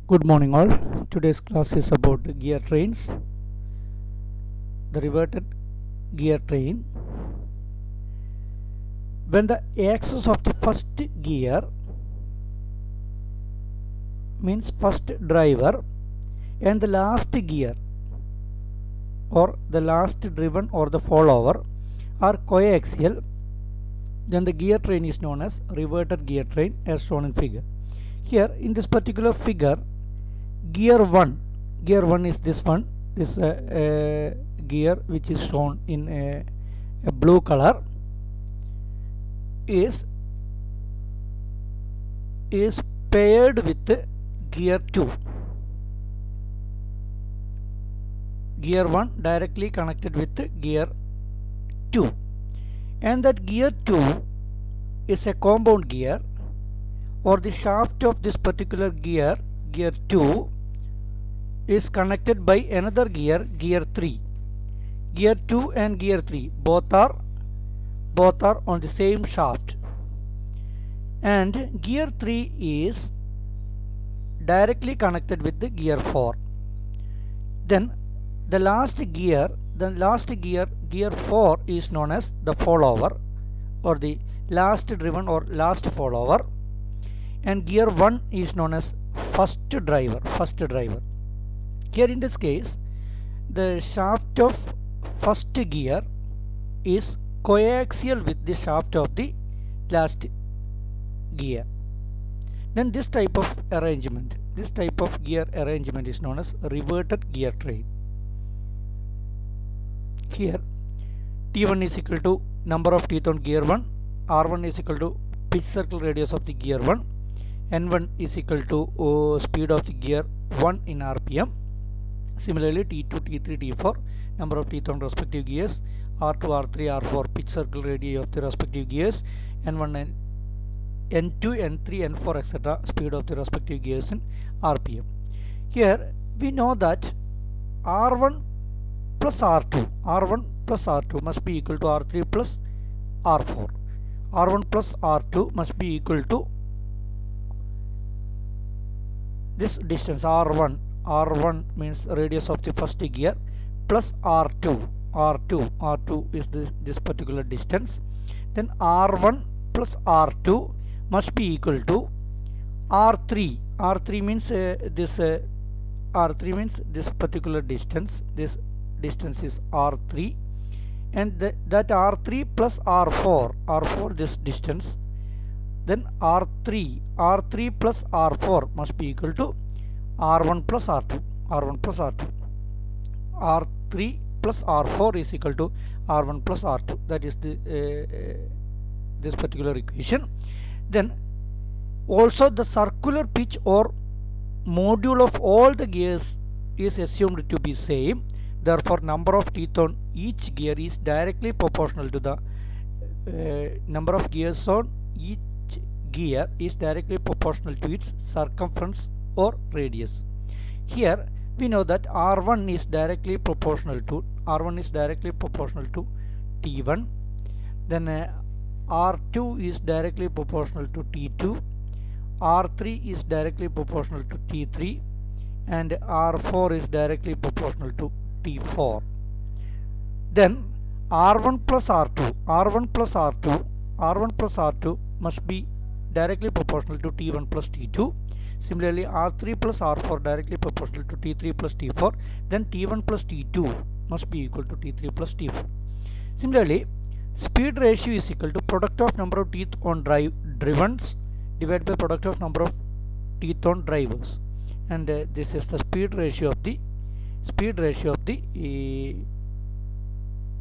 Good morning all. Today's class is about gear trains. The reverted gear train. When the axis of the first gear means first driver and the last gear or the last driven or the follower are coaxial, then the gear train is known as reverted gear train as shown in figure. Here in this particular figure, gear 1 is this one, this gear which is shown in a blue color is paired with gear 2. Gear 1 directly connected with gear 2, and that gear 2 is a compound gear, or the shaft of this particular gear 2 is connected by another gear 3. Gear 2 and gear 3 both are on the same shaft, and gear 3 is directly connected with the gear 4. Then the last gear gear 4 is known as the follower, or the last driven or last follower, and gear 1 is known as first driver. Here in this case, the shaft of first gear is coaxial with the shaft of the last gear. Then this type of gear arrangement is known as reverted gear train. Here T1 is equal to number of teeth on gear 1, R1 is equal to pitch circle radius of the gear 1, N1 is equal to speed of the gear 1 in RPM. Similarly, T2, T3, T4 number of teeth on respective gears, R2, R3, R4 pitch circle radii of the respective gears, N1, N2, N3, N4 etc. speed of the respective gears in RPM. Here we know that R1 plus R2 must be equal to R3 plus R4. R1 plus R2 must be equal to this distance R1 means radius of the first gear, plus R2 is this particular distance. Then R1 plus R2 must be equal to R3 means this particular distance. This distance is R3, and that R3 plus R4 this distance. Then R3 plus R4 must be equal to R1 plus R2. R3 plus R4 is equal to R1 plus R2. That is this particular equation. Then also the circular pitch or module of all the gears is assumed to be same. Therefore, number of teeth on each gear is directly proportional to the number of gears on each gear is directly proportional to its circumference or radius. Here we know that R1 is directly proportional to T1. Then R2 is directly proportional to T2. R3 is directly proportional to T3, and R4 is directly proportional to T4. Then R1 plus R2 must be directly proportional to T1 plus T2. Similarly, R3 plus R4 directly proportional to T3 plus T4. Then T1 plus T2 must be equal to T3 plus T4. Similarly, speed ratio is equal to product of number of teeth on drivens divided by product of number of teeth on drivers, and this is the speed ratio of the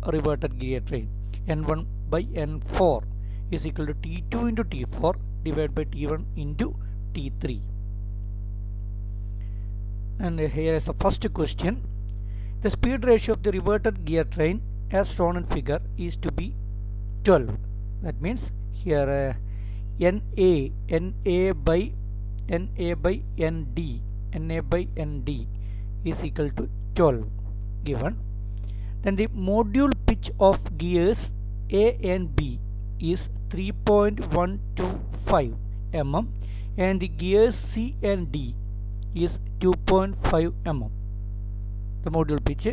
reverted gear train. N1 by N4 is equal to T2 into T4 divided by T1 into T3. And here is the first question. The speed ratio of the reverted gear train as shown in figure is to be 12. That means here NA by ND is equal to 12 given. Then the module pitch of gears A and B is 3.125 mm, and the gears C and D is 2.5 mm, the module pitch.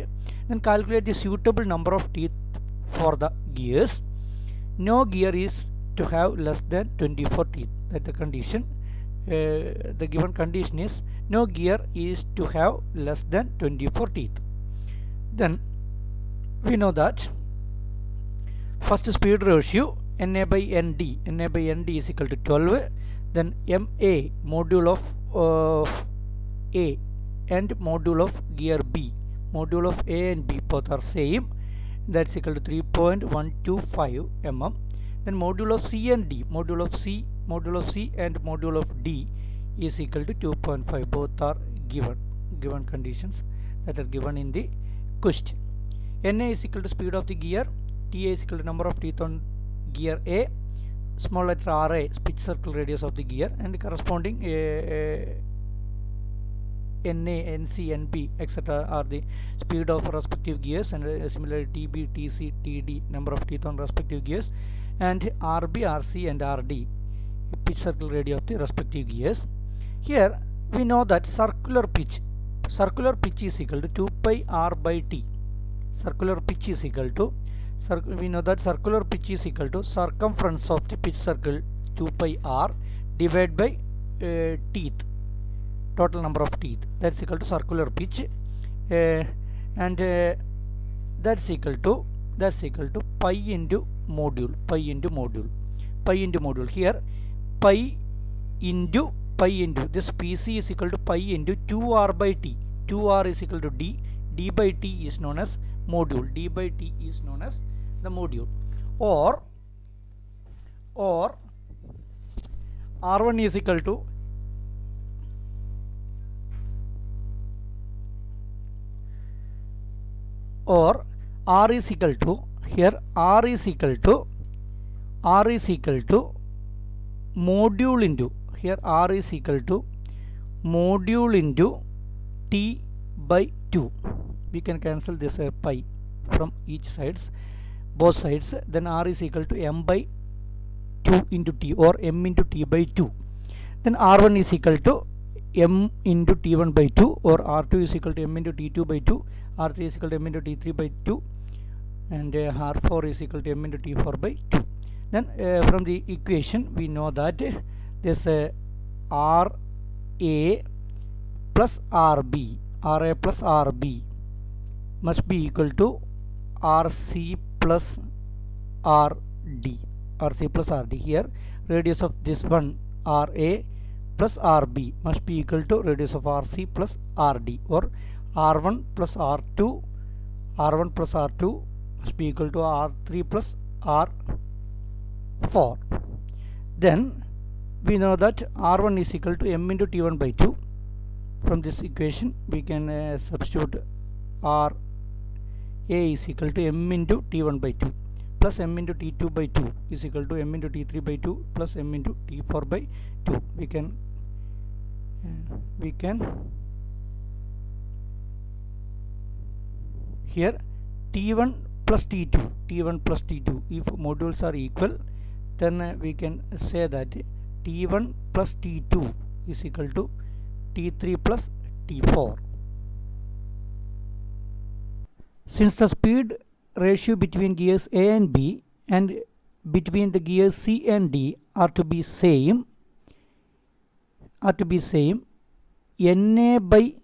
Then calculate the suitable number of teeth for the gears. No gear is to have less than 24 teeth. That the condition. The given condition is no gear is to have less than 24 teeth. Then we know that first speed ratio Na by Nd is equal to 12. Then Ma, module of A and module of gear B, module of A and B both are same, that's equal to 3.125 mm. Then module of C and D, module of C and module of D is equal to 2.5. both are given conditions that are given in the question. Na is equal to speed of the gear, Ta is equal to number of teeth on gear A, small letter Ra, pitch circle radius of the gear, and corresponding Na, Nc, Np, etc. are the speed of respective gears, and similarly Tb, Tc, Td, number of teeth on respective gears, and Rb, Rc and Rd, pitch circle radius of the respective gears. Here we know that circular pitch is equal to 2 pi r by t. Circular pitch is equal to, we know that circular pitch is equal to circumference of the pitch circle 2 pi r divided by teeth, total number of teeth, that's equal to circular pitch, and that's equal to pi into module. Here pi into this PC is equal to pi into 2r by t. 2r is equal to d by t is known as module. D by t is known as the module. Or R1 is equal to R is equal to, here R is equal to module into, here R is equal to module into t by 2. We can cancel this pi from each sides, both sides. Then R is equal to m by 2 into t, or m into t by 2. Then R1 is equal to m into t1 by 2, or R2 is equal to m into t2 by 2, R3 is equal to m into t3 by 2, and R4 is equal to m into t4 by 2. Then from the equation we know that this RA plus RB must be equal to RC plus RD. Here radius of this one RA plus RB must be equal to radius of RC plus RD, or R1 plus R2 must be equal to R3 plus R4. Then we know that R1 is equal to m into t1 by 2. From this equation we can substitute RA is equal to m into t1 by 2 plus m into t2 by 2 is equal to m into t3 by 2 plus m into t4 by 2. We can here t1 plus t2, if modules are equal, then we can say that t1 plus t2 is equal to t3 plus t4. Since the speed ratio between gears A and B and between the gears C and D are to be same, Na by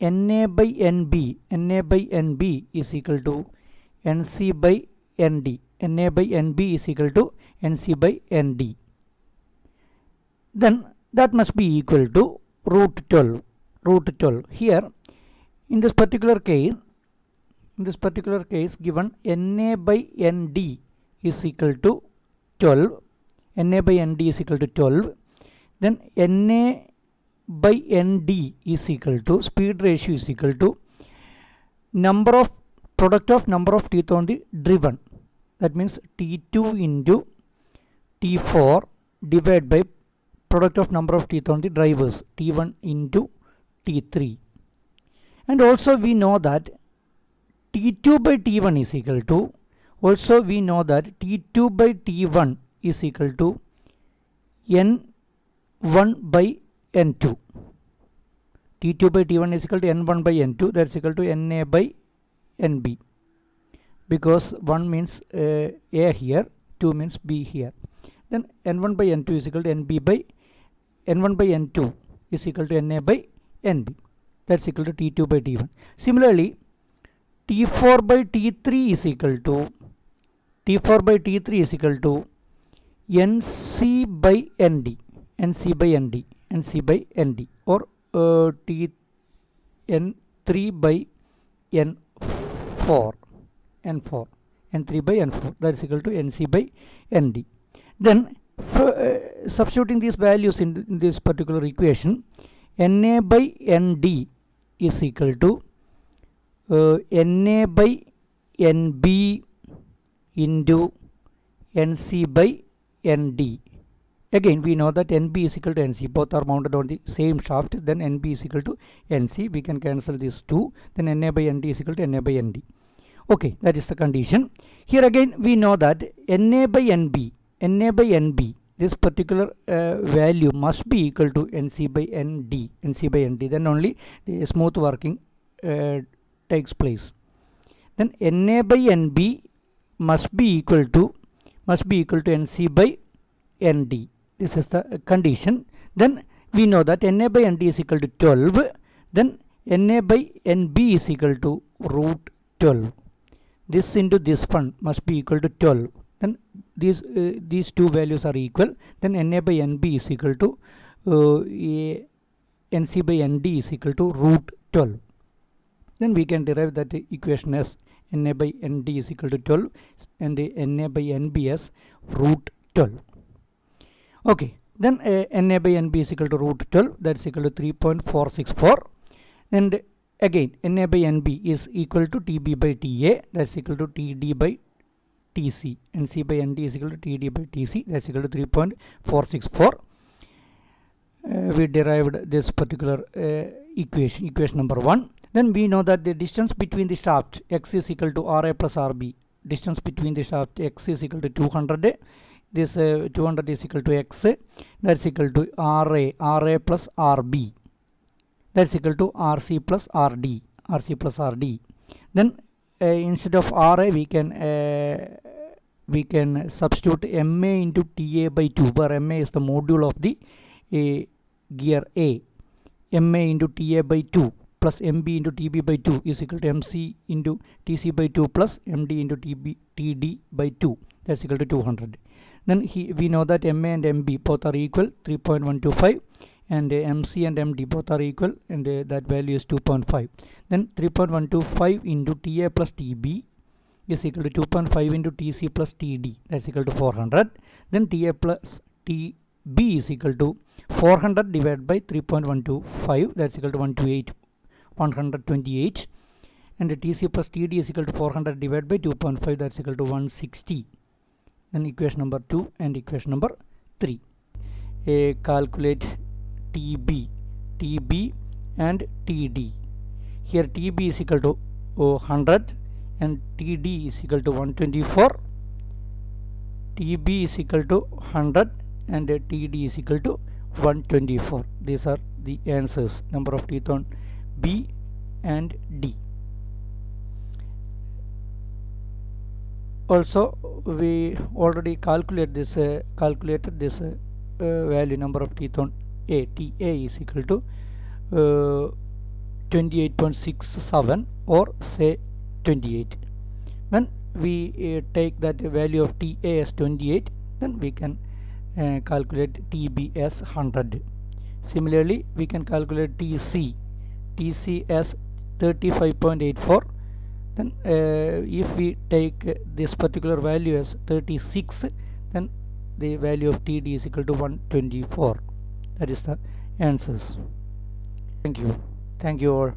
NB is equal to NC by ND. Na by NB is equal to NC by ND. Then that must be equal to root 12. Here in this particular case given Na by Nd is equal to 12. Then Na by Nd is equal to, speed ratio is equal to product of number of teeth on the driven. That means T2 into T4 divided by product of number of teeth on the drivers, T1 into T3. And also we know that T2 by T1 is equal to, also we know that T2 by T1 is equal to N1 by N2. T2 by T1 is equal to N1 by N2, that's equal to NA by NB, because 1 means A here, 2 means B here. Then N1 by N2 is equal to NB by N1 by N2 is equal to NA by NB, that's equal to T2 by T1. Similarly, T4 by T3 is equal to NC by ND, or N3 by N4, that is equal to NC by ND. Then substituting these values in this particular equation, NA by ND is equal to NA by NB into NC by ND. Again, we know that NB is equal to NC, both are mounted on the same shaft, then NB is equal to NC, we can cancel these two, then NA by ND is equal to NA by ND. Okay, that is the condition. Here again we know that NA by NB, this particular value must be equal to NC by ND, then only the smooth working takes place. Then NA by NB must be equal to NC by ND. This is the condition. Then we know that NA by ND is equal to 12. Then NA by NB is equal to root 12. This into this one must be equal to 12. Then these two values are equal. Then NA by NB is equal to NC by ND is equal to root 12. Then we can derive that equation as NA by ND is equal to 12 and NA by NB as root 12. Okay, then NA by NB is equal to root 12, that's equal to 3.464. And again, NA by NB is equal to TB by TA, that's equal to TD by TC. NC by ND is equal to TD by TC, that's equal to 3.464. We derived this particular equation number 1. Then we know that the distance between the shaft X is equal to RA plus RB. Distance between the shaft X is equal to 200. This 200 is equal to X. That's equal to RA plus RB. That's equal to RC plus RD. Then instead of RA we can substitute MA into TA by 2, where MA is the module of the gear A. MA into TA by 2 plus MB into TB by 2 is equal to MC into TC by 2 plus MD into TD by 2, that's equal to 200. Then we know that MA and MB both are equal, 3.125, and MC and MD both are equal, and that value is 2.5. Then 3.125 into TA plus TB is equal to 2.5 into TC plus TD, that's equal to 400. Then TA plus TB is equal to 400 divided by 3.125, that's equal to 128, and TC plus TD is equal to 400 divided by 2.5, that's equal to 160. Then equation number 2 and equation number 3. Calculate TB and TD. Here TB is equal to 100 and TD is equal to 124. TB is equal to 100 and TD is equal to 124. These are the answers, number of teeth on B and D. Also we already calculated this value, number of teeth on A. TA is equal to 28.67 or say 28. When we take that value of TA as 28, then we can calculate TB as 100. Similarly, we can calculate TC as 35.84. Then if we take this particular value as 36, then the value of TD is equal to 124. That is the answers. Thank you all.